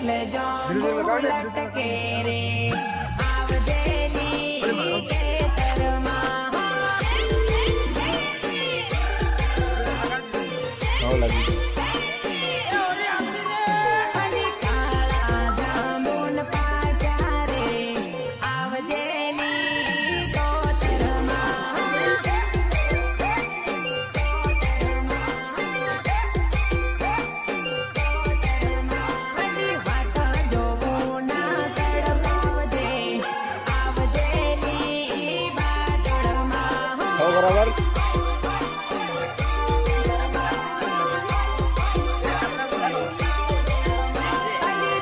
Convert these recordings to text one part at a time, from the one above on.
લટકે રે આવજેલી ખેતરમાં કાળા જાંબુન પાછા રે આવજેલી બરાબર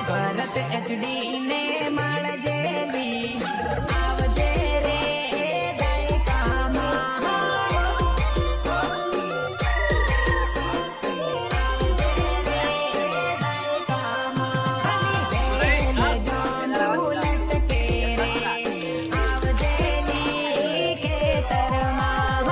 ભરત એચડી ને મળજેલી આવજે રે દાયકામાં લટકે રે આવજેલી ખેતરમાં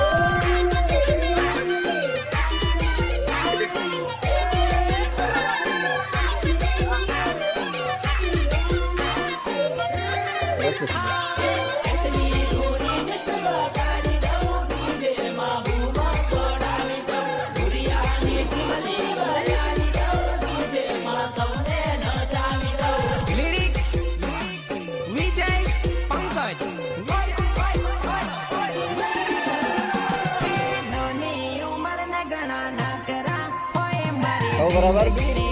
લિરિક્સ વિજય પંકજ નાની ઉંમર ના ઘણા ના કરા હોય મારી બરાબર